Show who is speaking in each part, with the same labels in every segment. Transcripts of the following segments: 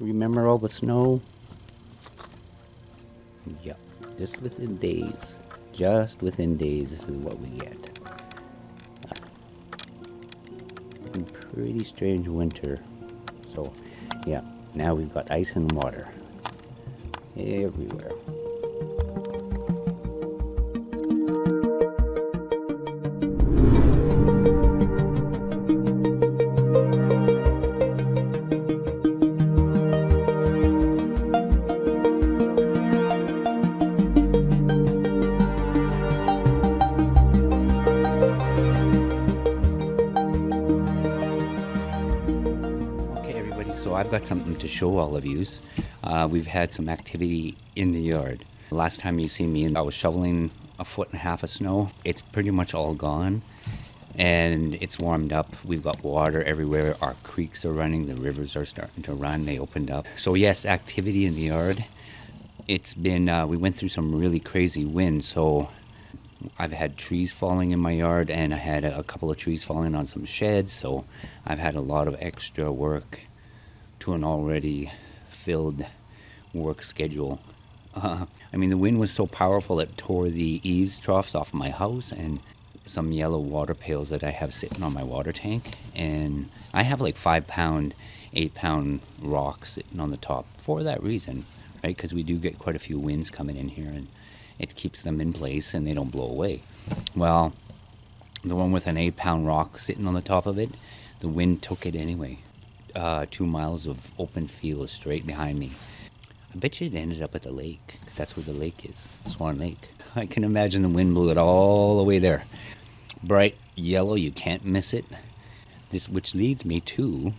Speaker 1: Remember all the snow? Yep, just within days. Just within days, this is what we get. It's been a pretty strange winter. So, yeah, now we've got ice and water everywhere. So I've got something to show all of yous. We've had some activity in the yard. Last time you see me, I was shoveling 1.5 foot of snow. It's pretty much all gone, and it's warmed up. We've got water everywhere. Our creeks are running. The rivers are starting to run. They opened up. So yes, activity in the yard. It's been, we went through some really crazy winds, so I've had trees falling in my yard, and I had a couple of trees falling on some sheds, so I've had a lot of extra work to an already filled work schedule. I mean, the wind was so powerful it tore the eaves troughs off my house and some yellow water pails that I have sitting on my water tank. And I have like 5-pound, 8-pound rocks sitting on the top for that reason, right? Because we do get quite a few winds coming in here, and it keeps them in place and they don't blow away. Well, the one with an 8-pound rock sitting on the top of it, the wind took it anyway. 2 miles of open field straight behind me. I bet you it ended up at the lake, because that's where the lake is, Swan Lake. I can imagine the wind blew it all the way there. Bright yellow, you can't miss it. This, which leads me to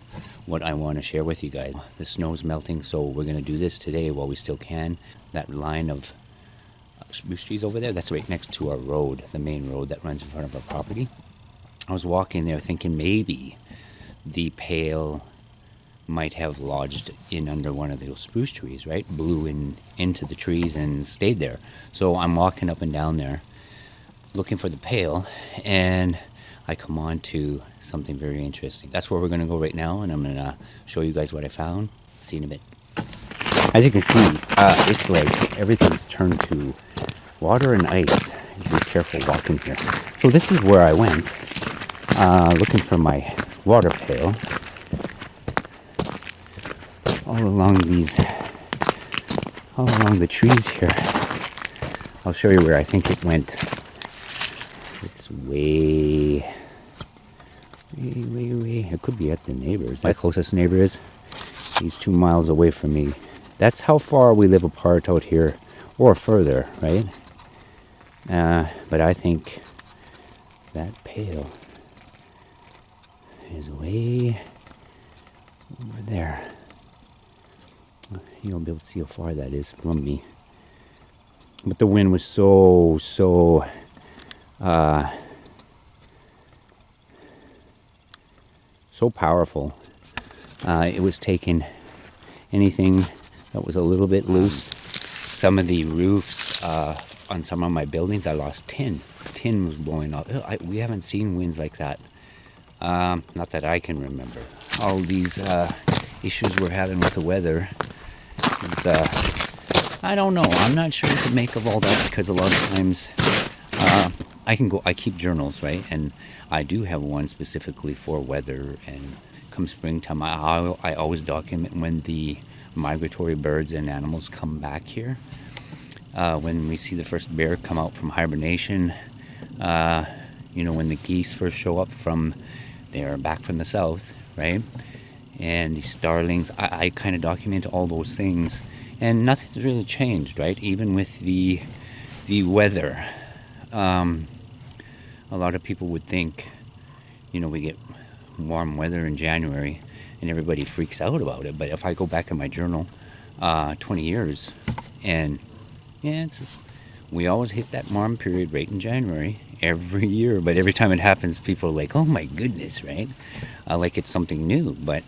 Speaker 1: what I want to share with you guys. The snow's melting, so we're going to do this today while we still can. That line of spruce trees over there, that's right next to our road, the main road that runs in front of our property. I was walking there thinking maybe the pail might have lodged in under one of those spruce trees, right? Blew into the trees and stayed there. So I'm walking up and down there looking for the pail, and I come on to something very interesting. That's where we're going to go right now, and I'm going to show you guys what I found. See you in a bit. As you can see, it's like everything's turned to water and ice. Be careful walking here. So this is where I went looking for my water pail. All along the trees here. I'll show you where I think it went. It's way. It could be at the neighbors. My closest neighbor is. He's 2 miles away from me. That's how far we live apart out here, or further, right? But I think that pail is way over there. You'll be able to see how far that is from me. But the wind was so powerful. It was taking anything that was a little bit loose. Some of the roofs on some of my buildings, I lost tin. Tin was blowing up. We haven't seen winds like that. Not that I can remember. All these issues we're having with the weather. I don't know. I'm not sure what to make of all that, because a lot of times I keep journals, right? And I do have one specifically for weather, and come springtime I always document when the migratory birds and animals come back here. When we see the first bear come out from hibernation, when the geese first show up they're back from the south, right? And the starlings, I kind of document all those things, and nothing's really changed, right? Even with the weather, a lot of people would think, we get warm weather in January, and everybody freaks out about it. But if I go back in my journal, 20 years, and we always hit that warm period right in January every year. But every time it happens, people are like, "Oh my goodness," right? Like it's something new, but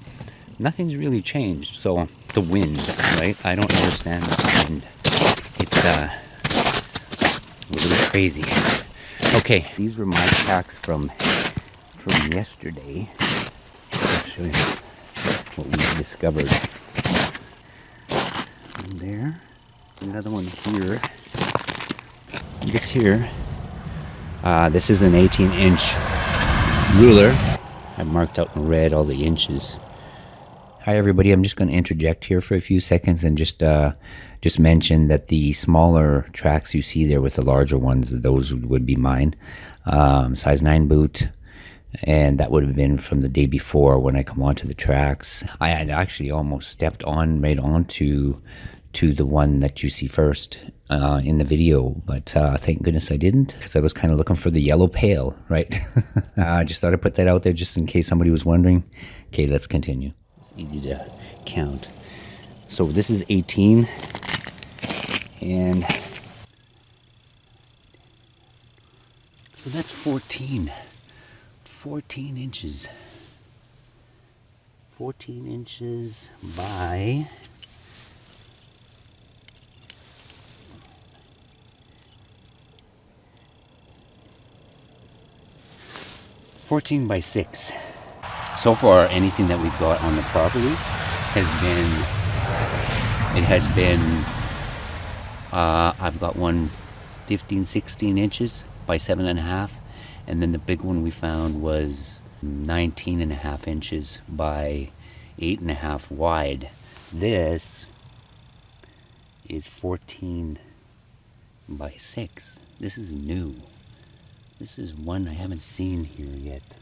Speaker 1: nothing's really changed. So the winds, right? I don't understand the wind. It's a little crazy. Okay, these were my packs from yesterday. I'll show you what we discovered. Another one here. This here, this is an 18-inch ruler. I've marked out in red all the inches. Hi everybody, I'm just going to interject here for a few seconds and just mention that the smaller tracks you see there with the larger ones, those would be mine. Size 9 boot, and that would have been from the day before when I come onto the tracks. I had actually almost stepped on right onto the one that you see first in the video, but thank goodness I didn't, because I was kind of looking for the yellow pail, right? I just thought I'd put that out there just in case somebody was wondering. Okay, let's continue. It's easy to count. So this is 18, and so that's 14 inches. 14 inches by 14 by 6. So far, anything that we've got on the property has been, I've got one 15, 16 inches by 7.5, and then the big one we found was 19.5 inches by 8.5 wide. This is 14 by 6. This is new. This is one I haven't seen here yet.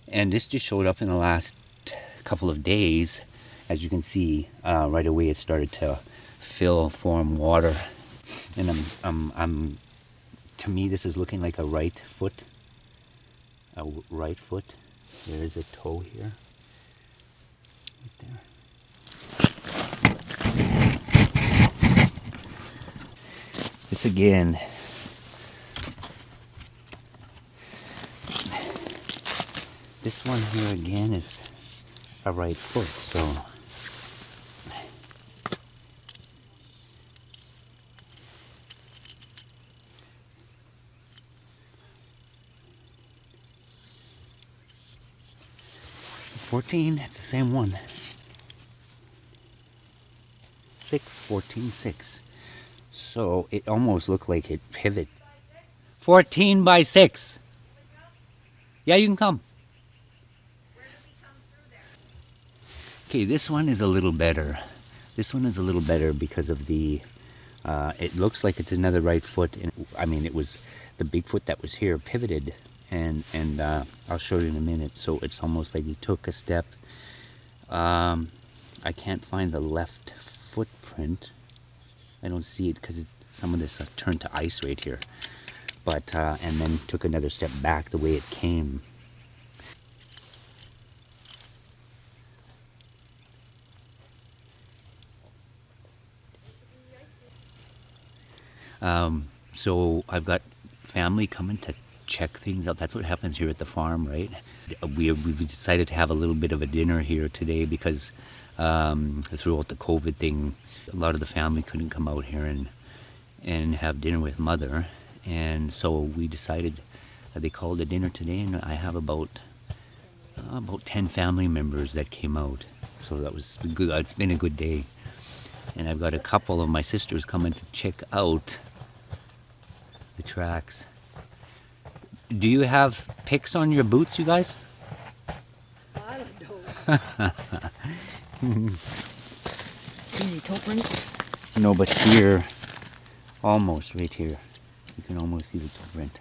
Speaker 1: And this just showed up in the last couple of days. As you can see, right away it started to form water. And to me, this is looking like a right foot. A right foot. There is a toe here. Right there. This again. This one here again is a right foot, so it's the same one. 6. So it almost looked like it pivot. 14 by 6. Yeah, you can come. Okay, this one is a little better. This one is a little better because of the, it looks like it's another right foot. And I mean, it was the Bigfoot that was here pivoted, and I'll show you in a minute. So it's almost like he took a step. I can't find the left footprint. I don't see it because some of this turned to ice right here. But, and then took another step back the way it came. So I've got family coming to check things out. That's what happens here at the farm, right? We've decided to have a little bit of a dinner here today because throughout the COVID thing, a lot of the family couldn't come out here and have dinner with Mother. And so we decided that they called a dinner today, and I have about 10 family members that came out. So that was good. It's been a good day. And I've got a couple of my sisters coming to check out the tracks. Do you have picks on your boots, you guys?
Speaker 2: I don't. Any toe prints?
Speaker 1: No, but here, almost right here, you can almost see the toe print.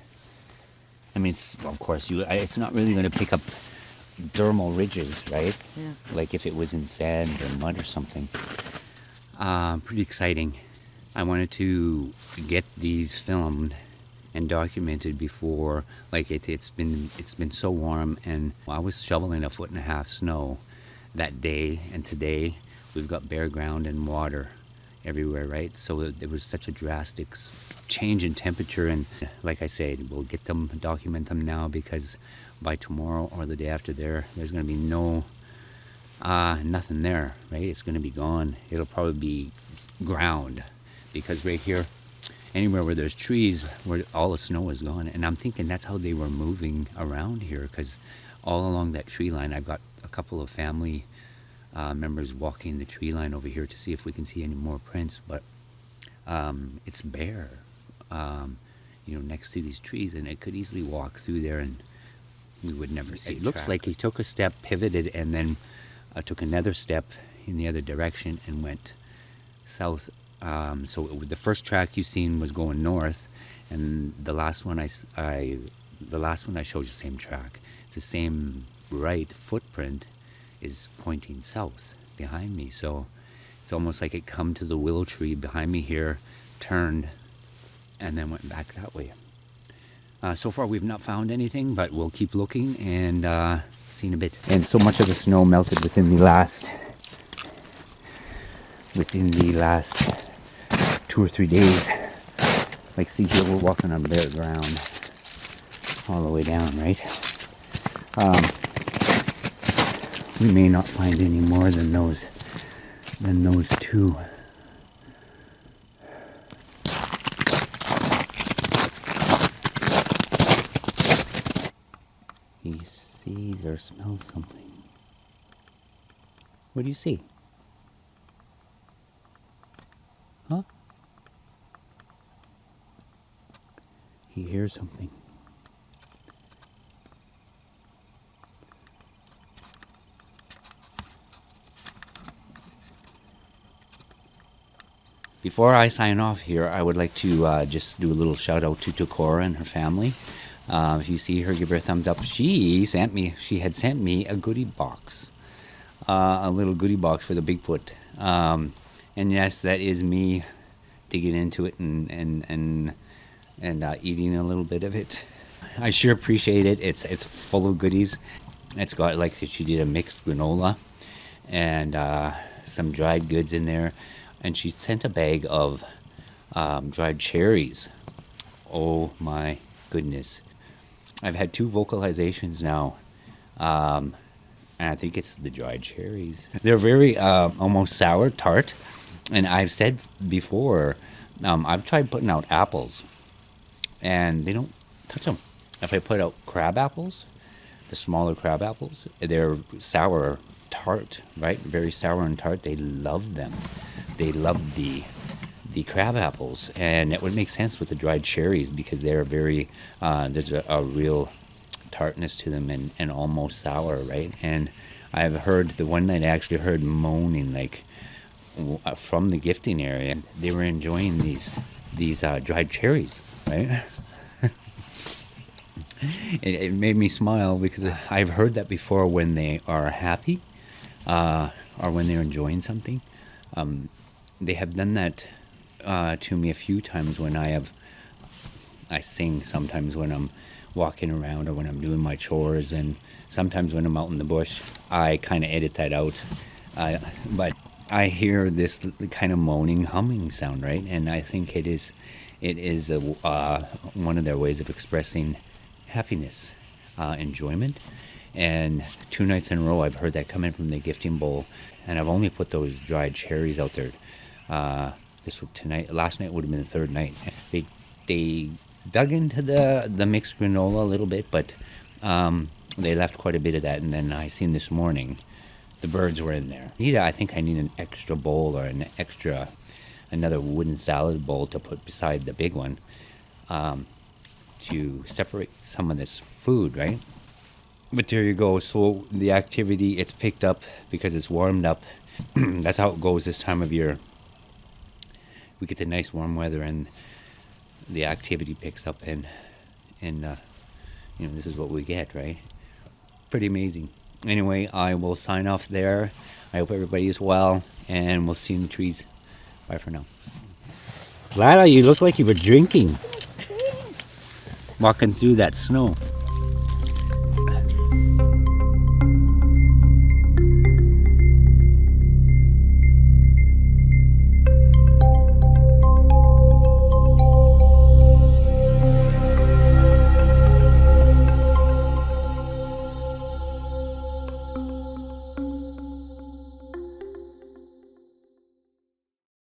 Speaker 1: I mean, of course, it's not really going to pick up dermal ridges, right?
Speaker 2: Yeah.
Speaker 1: Like if it was in sand or mud or something. Pretty exciting. I wanted to get these filmed and documented before, like it's been so warm, and I was shoveling 1.5 feet snow that day, and today we've got bare ground and water everywhere, right? So there was such a drastic change in temperature, and like I said, we'll get them, document them now, because by tomorrow or the day after there's going to be nothing there, right? It's going to be gone. It'll probably be ground, because right here, anywhere where there's trees, where all the snow is gone. And I'm thinking that's how they were moving around here, because all along that tree line, I've got a couple of family Members walking the tree line over here to see if we can see any more prints, but it's bare, next to these trees, and it could easily walk through there and we would never see it. Looks like he took a step, pivoted, and then took another step in the other direction and went south. So the first track you seen was going north, and the last one I showed you, same track. It's the same right footprint is pointing south behind me. So it's almost like it come to the willow tree behind me here, turned, and then went back that way. So far we've not found anything, but we'll keep looking and see in a bit. And so much of the snow melted within the last 2 or 3 days. Like, see here, we're walking on bare ground all the way down, right? We may not find any more than those two. He sees or smells something. What do you see? Huh? He hears something. Before I sign off here, I would like to just do a little shout out to Takora and her family. If you see her, give her a thumbs up. She had sent me a goodie box, a little goodie box for the Bigfoot. And yes, that is me digging into it and eating a little bit of it. I sure appreciate it. It's full of goodies. It's got, like, she did a mixed granola and some dried goods in there. And she sent a bag of dried cherries. Oh my goodness. I've had 2 vocalizations now. And I think it's the dried cherries. They're very almost sour, tart. And I've said before, I've tried putting out apples. And they don't touch them. If I put out crab apples, the smaller crab apples, they're sour, tart, right? Very sour and tart. They love them. They love the crab apples, and it would make sense with the dried cherries because they're very there's a real tartness to them and almost sour, right? And I've heard the one night I actually heard moaning like from the gifting area. They were enjoying these dried cherries, right? It made me smile because I've heard that before when they are happy or when they're enjoying something. They have done that to me a few times when I sing sometimes when I'm walking around or when I'm doing my chores, and sometimes when I'm out in the bush. I kind of edit that out. But I hear this kind of moaning, humming sound, right? And I think it is one of their ways of expressing happiness, enjoyment. And 2 nights in a row I've heard that coming from the gifting bowl, and I've only put those dried cherries out there. Last night would have been the 3rd night. They dug into the mixed granola a little bit, but they left quite a bit of that. And then I seen this morning the birds were in there. I think I need an extra bowl or another wooden salad bowl to put beside the big one to separate some of this food, right? But there you go. So the activity, it's picked up because it's warmed up. That's how it goes this time of year. We get the nice warm weather and the activity picks up, and this is what we get, right? Pretty amazing. Anyway, I will sign off there. I hope everybody is well, and we'll see you in the trees. Bye for now. Lila, you look like you were drinking. Walking through that snow.